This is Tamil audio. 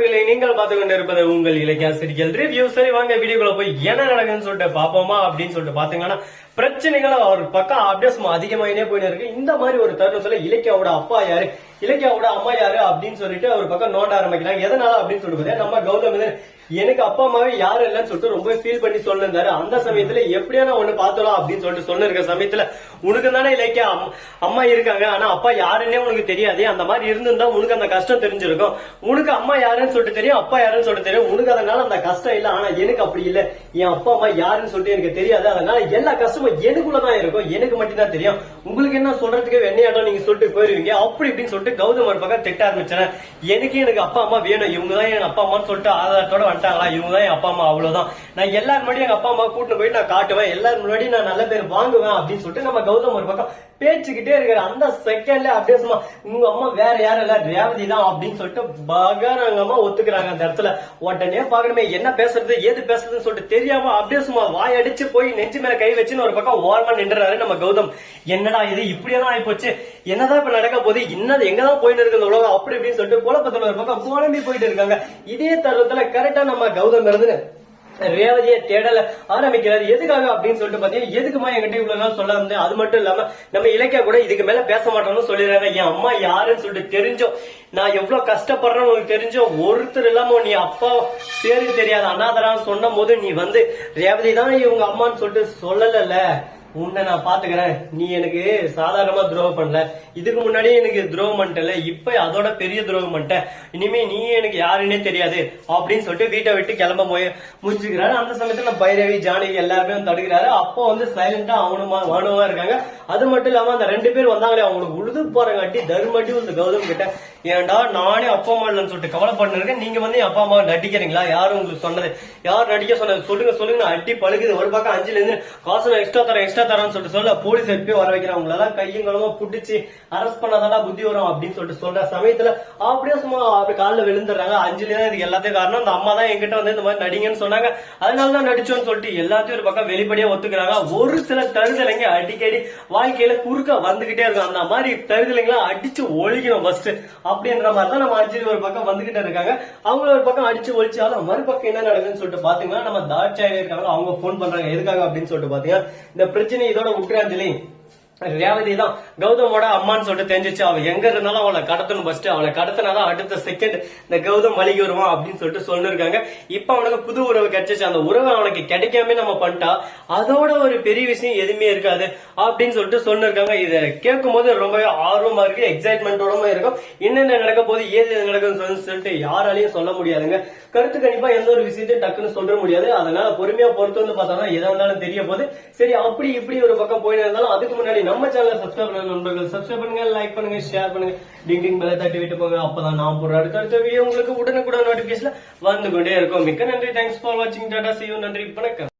நண்பர்களை நீங்கள் பார்த்து கொண்டு இருப்பது உங்கள் இலக்கியாசிரியர்கள் ரிவ்யூ. சரி வாங்க வீடியோக்குள்ள போய் என்ன நடக்குதுன்னு சொல்லிட்டு பாப்போமா அப்படின்னு சொல்லிட்டு பாத்தீங்கன்னா பிரச்சனைகள் ஒரு பக்கம் அப்டேட்ஸ் அதிகமாயினே போயிட்டு இருக்கு. இந்த மாதிரி ஒரு தருணத்துல இலக்கியாவோட அப்பா யாரு, இலக்கியாவோட அம்மா யாரு அப்படின்னு சொல்லிட்டு ஒரு பக்கம் நோண்ட ஆரம்பிக்கிறாங்க. எதனால அப்படின்னு சொல்லிட்டு நம்ம கௌதம் எனக்கு அப்பா அம்மாவே யாரும் இல்லைன்னு சொல்லிட்டு ரொம்ப ஃபீல் பண்ணி சொல்லிருந்தாரு. அந்த சமயத்துல எப்படியான ஒண்ணு பாத்தலாம் அப்படின்னு சொல்லிட்டு சொல்லிருக்க சமயத்துல உனக்கு தானே இலக்கியா அம்மா இருக்காங்க, ஆனா அப்பா யாருன்னே உனக்கு தெரியாது. அந்த மாதிரி இருந்திருந்தா உனக்கு அந்த கஷ்டம் தெரிஞ்சிருக்கும். உனக்கு அம்மா யாருன்னு சொல்லிட்டு தெரியும், அப்பா யாருன்னு சொல்லிட்டு தெரியும். உனக்கு அதனால அந்த கஷ்டம் இல்ல. ஆனா எனக்கு அப்படி இல்ல, என் அப்பா அம்மா யாருன்னு சொல்லிட்டு எனக்கு தெரியாது. அதனால எல்லா கஷ்டமும் எனக்குள்ளதான் இருக்கும், எனக்கு மட்டும்தான் தெரியும். உங்களுக்கு என்ன சொல்றதுக்கு வெண்ணையாட்டம் நீங்க சொல்லிட்டு போயிருவீங்க அப்படி இப்படின்னு சொல்லிட்டு கௌதம் ஒரு பக்கம் திட்ட ஆரம்பிச்சேன். எனக்கு அப்பா அம்மா வேணும், இவங்கதான் என் அப்பா அம்மான்னு சொல்லிட்டு ஆதாரத்தோட வந்துட்டாங்களா, இவங்கதான் என் அப்பா அம்மா, அவ்வளவுதான். நான் எல்லாரும் முன்னாடி எங்க அப்பா அம்மா கூட்டு போயிட்டு நான் காட்டுவேன், எல்லாரும் முன்னாடி நான் நல்ல பேர் வாங்குவேன் அப்படின்னு சொல்லிட்டு நம்ம கௌதம் ஒரு பக்கம் பேச்சுக்கிட்டே இருக்காரு. அந்த செகண்ட்ல அப்படியே சும்மா உங்க அம்மா வேற யாரும் இல்ல ரேவதி தான் அப்படின்னு சொல்லிட்டு பகரங்கமா ஒத்துக்கிறாங்க. அந்த இடத்துல உடனே பாக்கணுமே என்ன பேசுறது ஏது பேசுறதுன்னு சொல்லிட்டு தெரியாம அப்படியே சும்மா வாய் அடிச்சு போய் நெஞ்சு மேல கை வச்சுன்னு ஒரு பக்கம் ஓரமா நின்றாரு நம்ம கௌதம். என்னடா இது இப்படியெல்லாம் ஆயிப்போச்சு, என்னதான் இப்ப நடக்க போகுது, இன்னது எங்கதான் போயிட்டு இருக்கு உலகம் அப்படி இப்படின்னு சொல்லிட்டு குழப்பத்துல ஒரு பக்கம் குழம்பி போயிட்டு இருக்காங்க. இதே தருணத்துல கரெக்டா நம்ம கௌதம் இருந்து ரேவதியை தேடல ஆரம்பிக்கிறாரு. எதுக்காக அப்படின்னு சொல்லிட்டு பாத்தீங்கன்னா எதுக்குமா என்கிட்ட இவ்வளவு நாள் சொல்ல வந்து, அது மட்டும் இல்லாம நம்ம இலக்கியா கூட இதுக்கு மேல பேச மாட்டோம்னு சொல்லிடுறாங்க. என் அம்மா யாருன்னு சொல்லிட்டு தெரிஞ்சோம், நான் எவ்வளவு கஷ்டப்படுறேன்னு உனக்கு தெரிஞ்சோம், ஒருத்தர் இல்லாம நீ அப்பா பேரு தெரியாத அனாதரான்னு சொன்ன போது நீ வந்து ரேவதி தான் இவங்க அம்மான்னு சொல்லிட்டு சொல்லல. உன்னை நான் பாத்துக்கிறேன், நீ எனக்கு சாதாரணமா துரோகம் பண்ணல, இதுக்கு முன்னாடி எனக்கு துரோகம் பண்ணிட்டல, இப்ப அதோட பெரிய துரோகம் பண்ணிட்ட, இனிமே நீ எனக்கு யாருன்னே தெரியாது அப்படின்னு சொல்லிட்டு வீட்டை விட்டு கிளம்ப முடிச்சுக்கிறாரு. அந்த சமயத்துல பைரவி ஜானகி எல்லாருமே தடுக்கிறாரு. அப்போ வந்து சைலண்டா அவனுமா இருக்காங்க. அது மட்டும் இல்லாம அந்த ரெண்டு பேர் வந்தாங்களே அவங்களுக்கு உழுது போறங்காட்டி தர்மட்டி இந்த கௌதம் கிட்ட, ஏன்டா நானே அப்பா அம்மா இல்லைன்னு சொல்லிட்டு கவலை பண்ணிருக்கேன், நீங்க வந்து அப்பா அம்மா நடிக்கிறீங்களா, யாரும் உங்களுக்கு சொன்னது, யார் நடிக்க சொன்னது சொல்லுங்க அடி பழுகுது. ஒரு பக்கம் 5ல இருந்து காசு எக்ஸ்ட்ரா தரேன்னு சொல்லிட்டு சொல்ல போலீஸ் எடுத்து வர வைக்கிறாங்க. உங்களெல்லாம் கையும் களமா புடிச்சு அரெஸ்ட் பண்ணாதான் புத்தி வரும் அப்படின்னு சொல்லிட்டு சொல்ற சமயத்துல அப்படியே சும்மா அப்படி காலில் விழுந்துடுறாங்க. 5ல தான் இதுக்கு எல்லாத்தையும் காரணம் அந்த அம்மா தான் என்கிட்ட வந்து இந்த மாதிரி நடிங்கன்னு சொன்னாங்க, அதனாலதான் நடிச்சோன்னு சொல்லிட்டு எல்லாத்தையும் ஒரு பக்கம் வெளிப்படையா ஒத்துக்கிறாங்க. ஒரு சில தருதலைங்க அடிக்கடி வாழ்க்கையில குறுக்க வந்துகிட்டே இருக்கும். அந்த மாதிரி தருதலைங்களா அடிச்சு ஒழிக்கணும் ஃபர்ஸ்ட் அப்படின்ற மாதிரி தான் நம்ம 5 ஒரு பக்கம் வந்துகிட்டே இருக்காங்க. அவங்கள ஒரு பக்கம் அடிச்சு ஒழிச்சாலும் மறுபக்கம் என்ன நடக்குதுன்னு சொல்லிட்டு பாத்தீங்கன்னா நம்ம தாட்சாயில இருக்காங்க. அவங்க போன் பண்றாங்க எதுக்காக அப்படின்னு சொல்லிட்டு பாத்தீங்கன்னா இந்த பிரச்சனை இதோட உட்கிராஞ்சலி ரேவதி தான் கௌதமோட அம்மான்னு சொல்லிட்டு தெரிஞ்சிச்சு. அவ எங்க இருந்தாலும் அவளை கடத்தணும், ஃபர்ஸ்ட் அவளை கடத்தினாதான் அடுத்த செகண்ட் இந்த கௌதம் வலிக்கு வருவான் அப்படின்னு சொல்லிட்டு சொல்லிருக்காங்க. இப்ப அவனுக்கு புது உறவு கிடைச்சிச்சு, அந்த உறவு அவனுக்கு கிடைக்காம நம்ம பண்ணிட்டா அதோட ஒரு பெரிய விஷயம் எதுவுமே இருக்காது அப்படின்னு சொல்லிட்டு சொல்லிருக்காங்க. இதை கேட்கும் போது ரொம்ப ஆர்வமா இருக்கு, எக்ஸைட்மெண்டோட இருக்கும். என்னென்ன நடக்க போது ஏது நடக்குன்னு சொல்லிட்டு யாராலையும் சொல்ல முடியாதுங்க. கருத்து கணிப்பா எந்த ஒரு விஷயத்தையும் டக்குன்னு சொல்ல முடியாது. அதனால பொறுமையா பொறுத்து வந்து பார்த்தோம்னா எதா இருந்தாலும் தெரிய போகுது. சரி அப்படி இப்படி ஒரு பக்கம் போயிட்டு இருந்தாலும் அதுக்கு முன்னாடி நம்ம சேனலை சப்ஸ்கிரைப் பண்ண நண்பர்கள் சப்ஸ்கிரைப் பண்ணுங்க, லைக் பண்ணுங்க, ஷேர் பண்ணுங்க, டிங் பெல்லை தட்டி விட்டு போங்க. அப்பதான் நான் போடுற அடுத்த வீடியோ உங்களுக்கு உடனுக்குடன் நோட்டிபிகேஷன் வந்து கொண்டே இருக்கும். மிக்க நன்றி, தேங்க்ஸ் ஃபார் வாட்சிங், டாடா, see you, நன்றி, வணக்கம்.